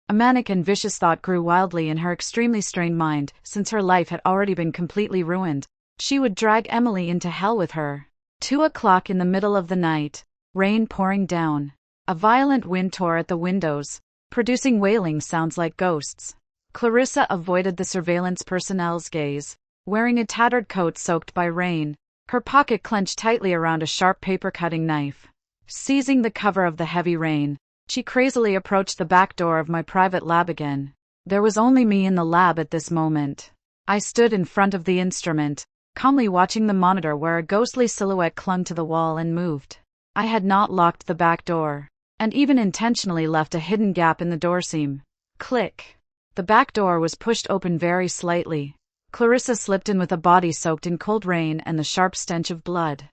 A manic and vicious thought grew wildly in her extremely strained mind. Since her life had already been completely ruined, she would drag Emily into hell with her. 2:00 in the middle of the night, rain pouring down. A violent wind tore at the windows, producing wailing sounds like ghosts. Clarissa avoided the surveillance personnel's gaze, wearing a tattered coat soaked by rain, her pocket clenched tightly around a sharp paper-cutting knife. Seizing the cover of the heavy rain, she crazily approached the back door of my private lab again. There was only me in the lab at this moment. I stood in front of the instrument, calmly watching the monitor where a ghostly silhouette clung to the wall and moved. I had not locked the back door, and even intentionally left a hidden gap in the doorseam. Click. The back door was pushed open very slightly. Clarissa slipped in with a body soaked in cold rain and the sharp stench of blood.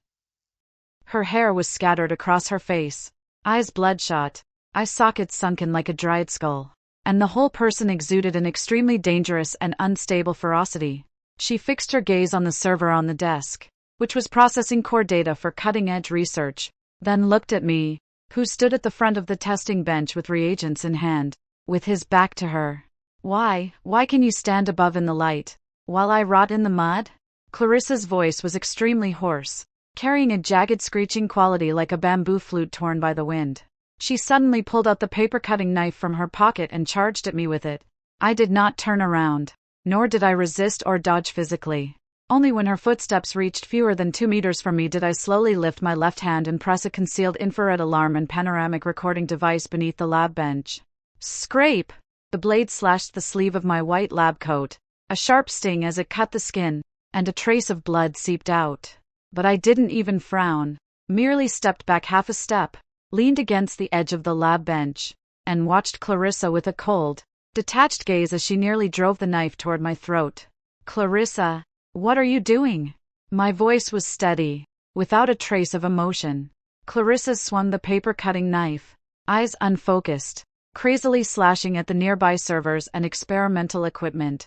Her hair was scattered across her face, eyes bloodshot, eye sockets sunken like a dried skull, and the whole person exuded an extremely dangerous and unstable ferocity. She fixed her gaze on the server on the desk, which was processing core data for cutting-edge research, then looked at me, who stood at the front of the testing bench with reagents in hand, with his back to her. Why can you stand above in the light, while I rot in the mud? Clarissa's voice was extremely hoarse, carrying a jagged screeching quality like a bamboo flute torn by the wind. She suddenly pulled out the paper-cutting knife from her pocket and charged at me with it. I did not turn around, nor did I resist or dodge physically. Only when her footsteps reached fewer than 2 meters from me did I slowly lift my left hand and press a concealed infrared alarm and panoramic recording device beneath the lab bench. Scrape! The blade slashed the sleeve of my white lab coat, a sharp sting as it cut the skin, and a trace of blood seeped out. But I didn't even frown, merely stepped back half a step, leaned against the edge of the lab bench, and watched Clarissa with a cold, detached gaze as she nearly drove the knife toward my throat. Clarissa, what are you doing? My voice was steady, without a trace of emotion. Clarissa swung the paper-cutting knife, eyes unfocused, crazily slashing at the nearby servers and experimental equipment,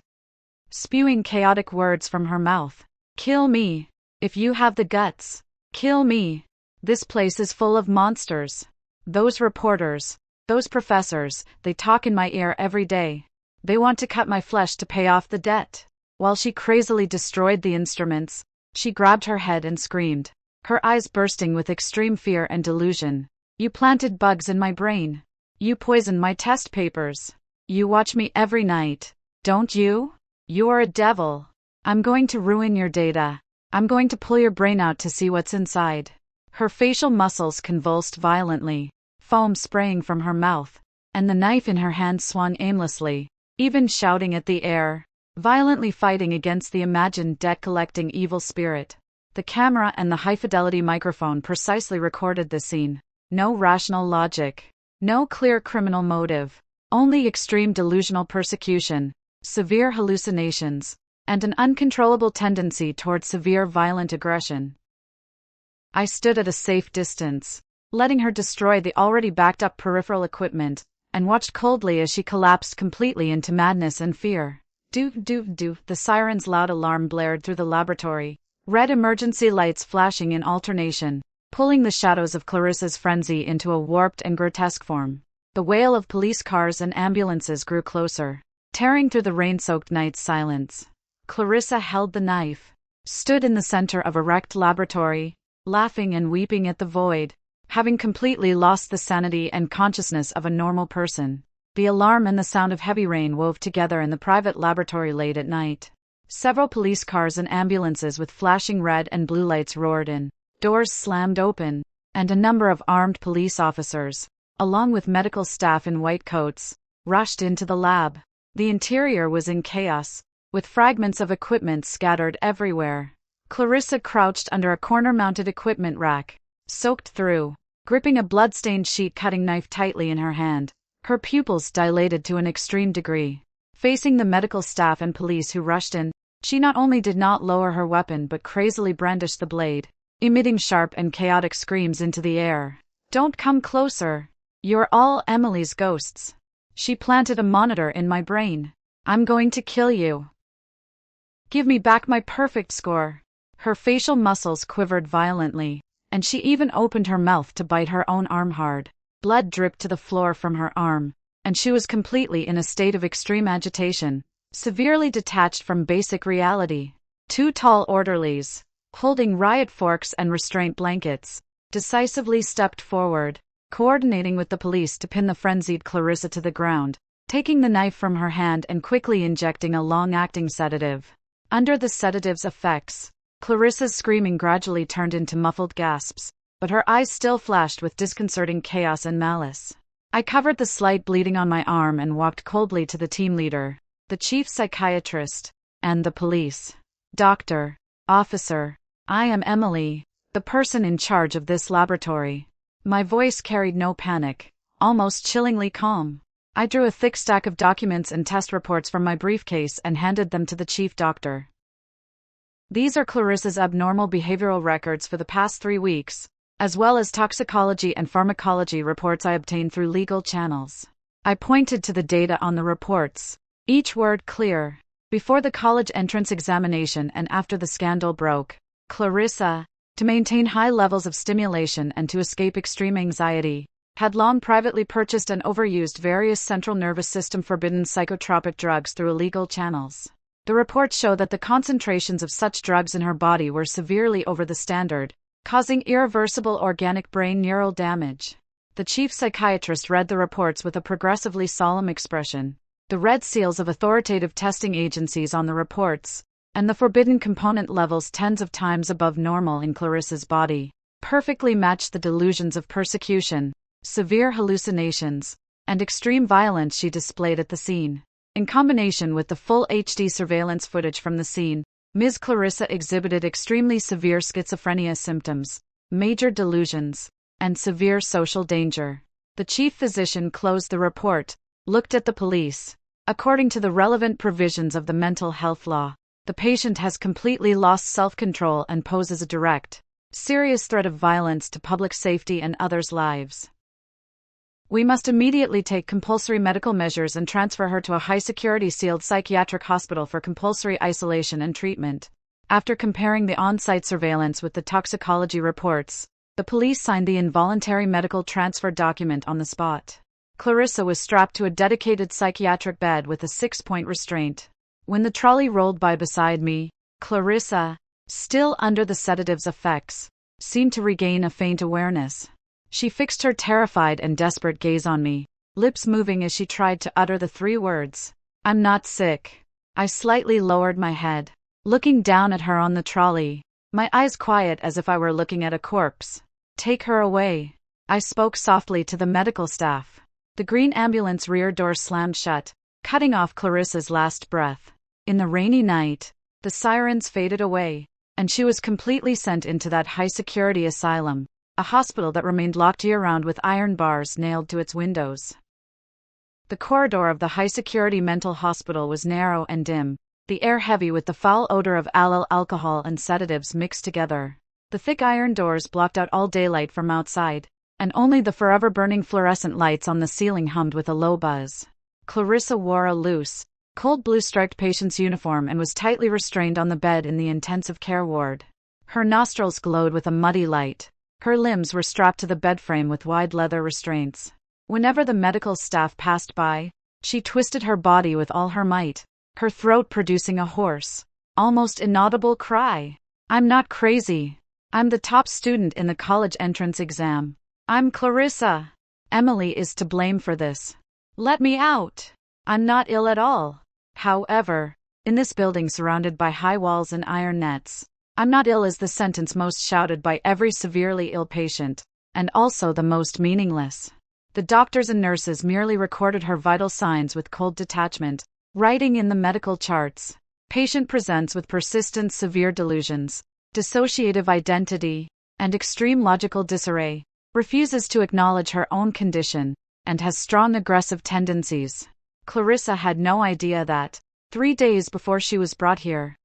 spewing chaotic words from her mouth. Kill me, if you have the guts. Kill me. This place is full of monsters. Those reporters, those professors, they talk in my ear every day. They want to cut my flesh to pay off the debt. While she crazily destroyed the instruments, she grabbed her head and screamed, her eyes bursting with extreme fear and delusion. You planted bugs in my brain. You poisoned my test papers. You watch me every night, don't you? You are a devil. I'm going to ruin your data. I'm going to pull your brain out to see what's inside. Her facial muscles convulsed violently, foam spraying from her mouth, and the knife in her hand swung aimlessly, even shouting at the air, violently fighting against the imagined debt-collecting evil spirit. The camera and the high-fidelity microphone precisely recorded the scene. No rational logic. No clear criminal motive. Only extreme delusional persecution, severe hallucinations, and an uncontrollable tendency toward severe violent aggression. I stood at a safe distance, letting her destroy the already backed-up peripheral equipment, and watched coldly as she collapsed completely into madness and fear. Do. The siren's loud alarm blared through the laboratory, red emergency lights flashing in alternation. pulling the shadows of Clarissa's frenzy into a warped and grotesque form. The wail of police cars and ambulances grew closer, tearing through the rain-soaked night's silence. Clarissa held the knife, stood in the center of a wrecked laboratory, laughing and weeping at the void, having completely lost the sanity and consciousness of a normal person. The alarm and the sound of heavy rain wove together in the private laboratory late at night. Several police cars and ambulances with flashing red and blue lights roared in. Doors slammed open, and a number of armed police officers, along with medical staff in white coats, rushed into the lab. The interior was in chaos, with fragments of equipment scattered everywhere. Clarissa crouched under a corner-mounted equipment rack, soaked through, gripping a blood-stained sheet-cutting knife tightly in her hand, her pupils dilated to an extreme degree. Facing the medical staff and police who rushed in, she not only did not lower her weapon but crazily brandished the blade, emitting sharp and chaotic screams into the air. "Don't come closer. You're all Emily's ghosts." She planted a monitor in my brain. "I'm going to kill you. Give me back my perfect score." Her facial muscles quivered violently, and she even opened her mouth to bite her own arm hard. Blood dripped to the floor from her arm, and she was completely in a state of extreme agitation, severely detached from basic reality. Two tall orderlies, holding riot forks and restraint blankets, decisively stepped forward, coordinating with the police to pin the frenzied Clarissa to the ground, taking the knife from her hand and quickly injecting a long-acting sedative. Under the sedative's effects, Clarissa's screaming gradually turned into muffled gasps, but her eyes still flashed with disconcerting chaos and malice. I covered the slight bleeding on my arm and walked coldly to the team leader, the chief psychiatrist, and the police. "Doctor, officer, I am Emily, the person in charge of this laboratory." My voice carried no panic, almost chillingly calm. I drew a thick stack of documents and test reports from my briefcase and handed them to the chief doctor. "These are Clarissa's abnormal behavioral records for the past 3 weeks, as well as toxicology and pharmacology reports I obtained through legal channels." I pointed to the data on the reports, each word clear. Before the college entrance examination and after the scandal broke, Clarissa, to maintain high levels of stimulation and to escape extreme anxiety, had long privately purchased and overused various central nervous system forbidden psychotropic drugs through illegal channels. The reports show that the concentrations of such drugs in her body were severely over the standard, causing irreversible organic brain neural damage. The chief psychiatrist read the reports with a progressively solemn expression. The red seals of authoritative testing agencies on the reports, and the forbidden component levels tens of times above normal in Clarissa's body, perfectly matched the delusions of persecution, severe hallucinations, and extreme violence she displayed at the scene. In combination with the full HD surveillance footage from the scene, Ms. Clarissa exhibited extremely severe schizophrenia symptoms, major delusions, and severe social danger. The chief physician closed the report, looked at the police. "According to the relevant provisions of the mental health law, the patient has completely lost self-control and poses a direct, serious threat of violence to public safety and others' lives. We must immediately take compulsory medical measures and transfer her to a high-security sealed psychiatric hospital for compulsory isolation and treatment." After comparing the on-site surveillance with the toxicology reports, the police signed the involuntary medical transfer document on the spot. Clarissa was strapped to a dedicated psychiatric bed with a 6-point restraint. When the trolley rolled by beside me, Clarissa, still under the sedative's effects, seemed to regain a faint awareness. She fixed her terrified and desperate gaze on me, lips moving as she tried to utter the 3 words, "I'm not sick." I slightly lowered my head, looking down at her on the trolley, my eyes quiet as if I were looking at a corpse. "Take her away." I spoke softly to the medical staff. The green ambulance rear door slammed shut, cutting off Clarissa's last breath. In the rainy night, the sirens faded away, and she was completely sent into that high-security asylum, a hospital that remained locked year-round with iron bars nailed to its windows. The corridor of the high-security mental hospital was narrow and dim, the air heavy with the foul odor of allyl alcohol and sedatives mixed together. The thick iron doors blocked out all daylight from outside, and only the forever-burning fluorescent lights on the ceiling hummed with a low buzz. Clarissa wore a loose, cold blue striped patient's uniform and was tightly restrained on the bed in the intensive care ward. Her nostrils glowed with a muddy light, Her limbs were strapped to the bed frame with wide leather restraints. Whenever the medical staff passed by, she twisted her body with all her might, her throat producing a hoarse, almost inaudible cry. "I'm not crazy. I'm the top student in the college entrance exam. I'm Clarissa. Emily is to blame for this. Let me out. I'm not ill at all." However, in this building surrounded by high walls and iron nets, "I'm not ill" is the sentence most shouted by every severely ill patient, and also the most meaningless. The doctors and nurses merely recorded her vital signs with cold detachment, writing in the medical charts, "Patient presents with persistent severe delusions, dissociative identity, and extreme logical disarray, refuses to acknowledge her own condition, and has strong aggressive tendencies." Clarissa had no idea that, 3 days before she was brought here,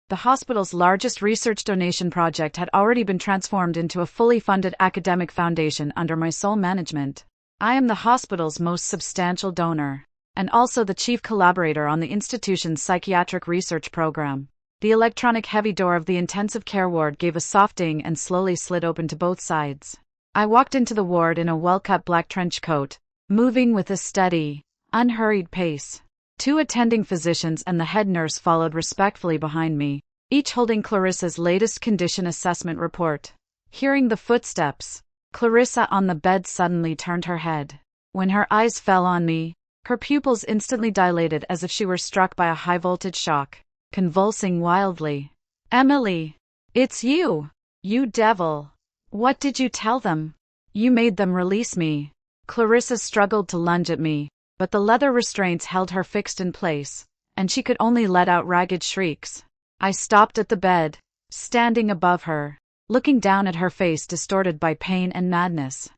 the hospital's largest research donation project had already been transformed into a fully funded academic foundation under my sole management. I am the hospital's most substantial donor, and also the chief collaborator on the institution's psychiatric research program. The electronic heavy door of the intensive care ward gave a soft ding and slowly slid open to both sides. I walked into the ward in a well-cut black trench coat, moving with a steady, unhurried pace. 2 attending physicians and the head nurse followed respectfully behind me, each holding Clarissa's latest condition assessment report. Hearing the footsteps, Clarissa on the bed suddenly turned her head. When her eyes fell on me, her pupils instantly dilated as if she were struck by a high-voltage shock, convulsing wildly. "Emily, it's you! You devil! What did you tell them? You made them release me." Clarissa struggled to lunge at me, but the leather restraints held her fixed in place, and she could only let out ragged shrieks. I stopped at the bed, standing above her, looking down at her face distorted by pain and madness.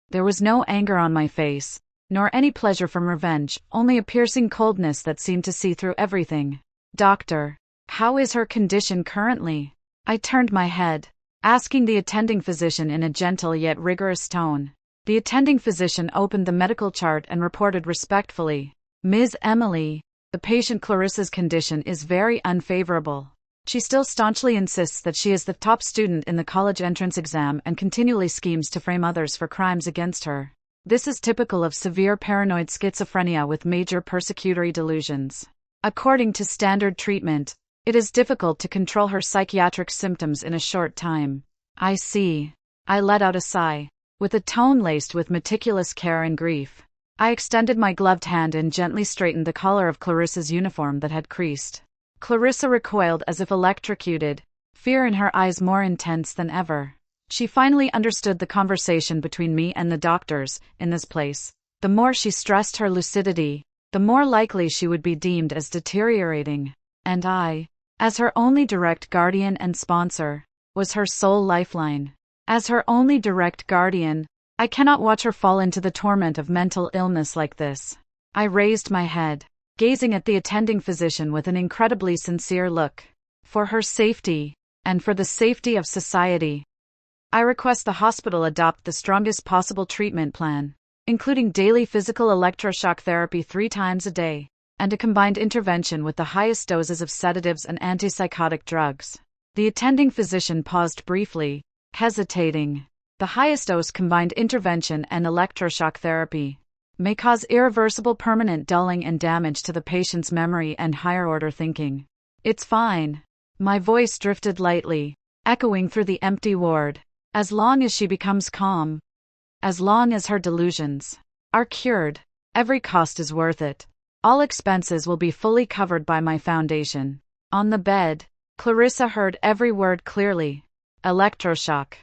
There was no anger on my face, nor any pleasure from revenge, only a piercing coldness that seemed to see through everything. "Doctor, how is her condition currently?" I turned my head, asking the attending physician in a gentle yet rigorous tone. The attending physician opened the medical chart and reported respectfully, "Ms. Emily, the patient Clarissa's condition is very unfavorable. She still staunchly insists that she is the top student in the college entrance exam and continually schemes to frame others for crimes against her. This is typical of severe paranoid schizophrenia with major persecutory delusions. According to standard treatment, it is difficult to control her psychiatric symptoms in a short time." "I see." I let out a sigh, with a tone laced with meticulous care and grief. I extended my gloved hand and gently straightened the collar of Clarissa's uniform that had creased. Clarissa recoiled as if electrocuted, fear in her eyes more intense than ever. She finally understood the conversation between me and the doctors in this place. The more she stressed her lucidity, the more likely she would be deemed as deteriorating, and I, as her only direct guardian and sponsor, was her sole lifeline. As her only direct guardian, I cannot watch her fall into the torment of mental illness like this. I raised my head, gazing at the attending physician with an incredibly sincere look. "For her safety, and for the safety of society, I request the hospital adopt the strongest possible treatment plan, including daily physical electroshock therapy 3 times a day, and a combined intervention with the highest doses of sedatives and antipsychotic drugs." The attending physician paused briefly, hesitating. "The highest dose combined intervention and electroshock therapy may cause irreversible permanent dulling and damage to the patient's memory and higher-order thinking." "It's fine." My voice drifted lightly, echoing through the empty ward. "As long as she becomes calm. As long as her delusions are cured. Every cost is worth it. All expenses will be fully covered by my foundation." On the bed, Clarissa heard every word clearly. Electroshock.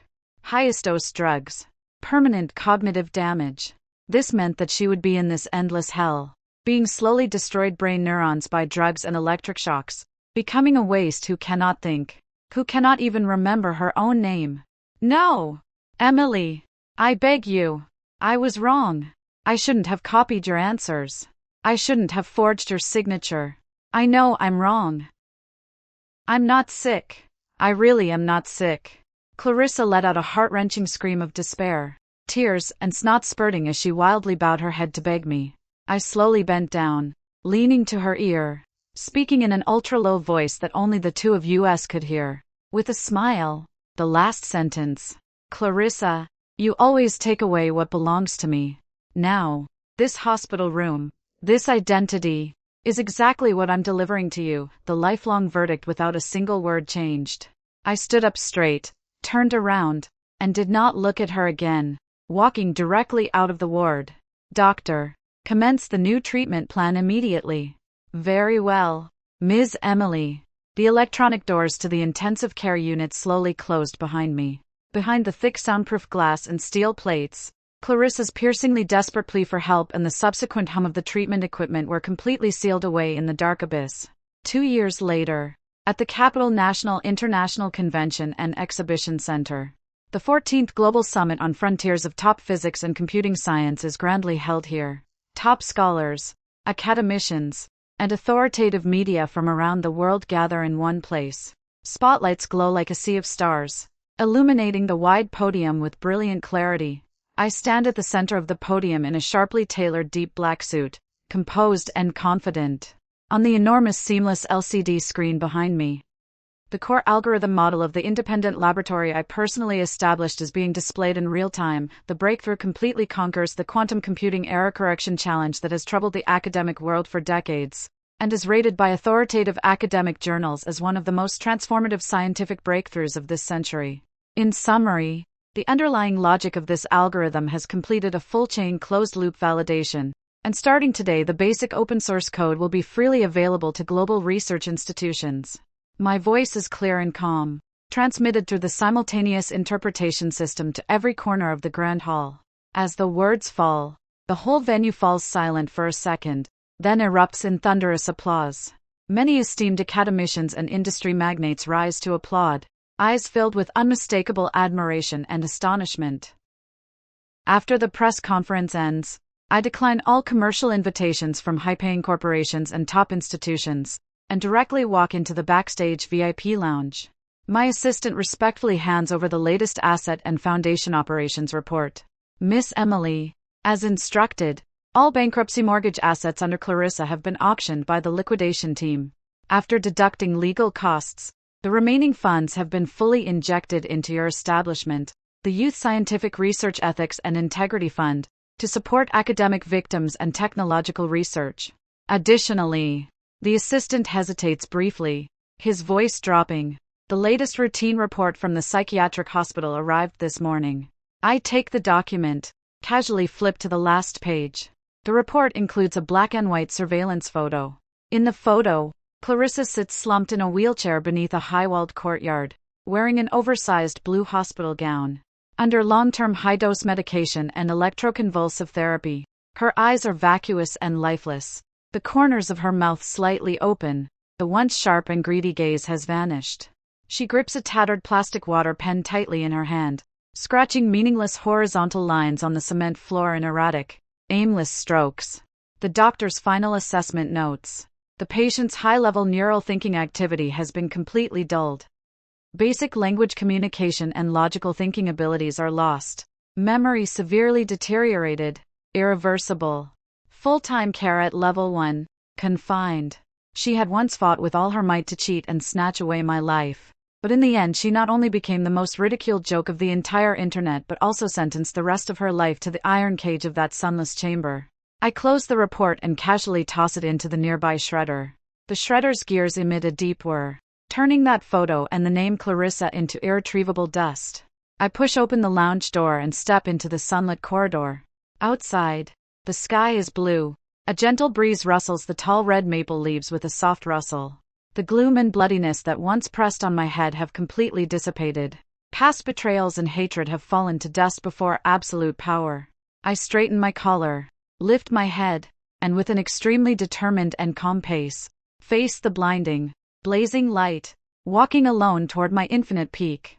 Highest dose drugs. Permanent cognitive damage. This meant that she would be in this endless hell, being slowly destroyed brain neurons by drugs and electric shocks, becoming a waste who cannot think, who cannot even remember her own name. "No! Emily, I beg you. I was wrong. I shouldn't have copied your answers. I shouldn't have forged your signature. I know I'm wrong. I'm not sick. I really am not sick." Clarissa let out a heart-wrenching scream of despair, tears and snot spurting as she wildly bowed her head to beg me. I slowly bent down, leaning to her ear, speaking in an ultra-low voice that only the two of us could hear. With a smile, the last sentence, Clarissa, you always take away what belongs to me. Now, this hospital room, this identity, is exactly what I'm delivering to you, the lifelong verdict without a single word changed. I stood up straight, turned around, and did not look at her again, walking directly out of the ward. Doctor, commence the new treatment plan immediately. Very well, Ms. Emily. The electronic doors to the intensive care unit slowly closed behind me. Behind the thick soundproof glass and steel plates, Clarissa's piercingly desperate plea for help and the subsequent hum of the treatment equipment were completely sealed away in the dark abyss. 2 years later, at the Capital National International Convention and Exhibition Center, the 14th Global Summit on Frontiers of Top Physics and Computing Science is grandly held here. Top scholars, academicians, and authoritative media from around the world gather in one place. Spotlights glow like a sea of stars, illuminating the wide podium with brilliant clarity. I stand at the center of the podium in a sharply tailored deep black suit, composed and confident. On the enormous seamless LCD screen behind me, the core algorithm model of the independent laboratory I personally established is being displayed in real time. The breakthrough completely conquers the quantum computing error correction challenge that has troubled the academic world for decades, and is rated by authoritative academic journals as one of the most transformative scientific breakthroughs of this century. In summary, the underlying logic of this algorithm has completed a full-chain closed-loop validation, and starting today the basic open-source code will be freely available to global research institutions. My voice is clear and calm, transmitted through the simultaneous interpretation system to every corner of the grand hall. As the words fall, the whole venue falls silent for a second, then erupts in thunderous applause. Many esteemed academicians and industry magnates rise to applaud, eyes filled with unmistakable admiration and astonishment. After the press conference ends, I decline all commercial invitations from high-paying corporations and top institutions, and directly walk into the backstage VIP lounge. My assistant respectfully hands over the latest asset and foundation operations report. Miss Emily, as instructed, all bankruptcy mortgage assets under Clarissa have been auctioned by the liquidation team. After deducting legal costs, the remaining funds have been fully injected into your establishment, the Youth Scientific Research Ethics and Integrity Fund, to support academic victims and technological research. Additionally, the assistant hesitates briefly, his voice dropping. The latest routine report from the psychiatric hospital arrived this morning. I take the document, casually flip to the last page. The report includes a black and white surveillance photo. In the photo, Clarissa sits slumped in a wheelchair beneath a high-walled courtyard, wearing an oversized blue hospital gown. Under long-term high-dose medication and electroconvulsive therapy, her eyes are vacuous and lifeless. The corners of her mouth slightly open, the once sharp and greedy gaze has vanished. She grips a tattered plastic water pen tightly in her hand, scratching meaningless horizontal lines on the cement floor in erratic, aimless strokes. The doctor's final assessment notes: the patient's high-level neural thinking activity has been completely dulled. Basic language communication and logical thinking abilities are lost. Memory severely deteriorated. Irreversible. Full-time care at level 1. Confined. She had once fought with all her might to cheat and snatch away my life. But in the end she not only became the most ridiculed joke of the entire internet but also sentenced the rest of her life to the iron cage of that sunless chamber. I close the report and casually toss it into the nearby shredder. The shredder's gears emit a deep whir, turning that photo and the name Clarissa into irretrievable dust. I push open the lounge door and step into the sunlit corridor. Outside, the sky is blue. A gentle breeze rustles the tall red maple leaves with a soft rustle. The gloom and bloodiness that once pressed on my head have completely dissipated. Past betrayals and hatred have fallen to dust before absolute power. I straighten my collar, lift my head, and with an extremely determined and calm pace, face the blinding, blazing light, walking alone toward my infinite peak.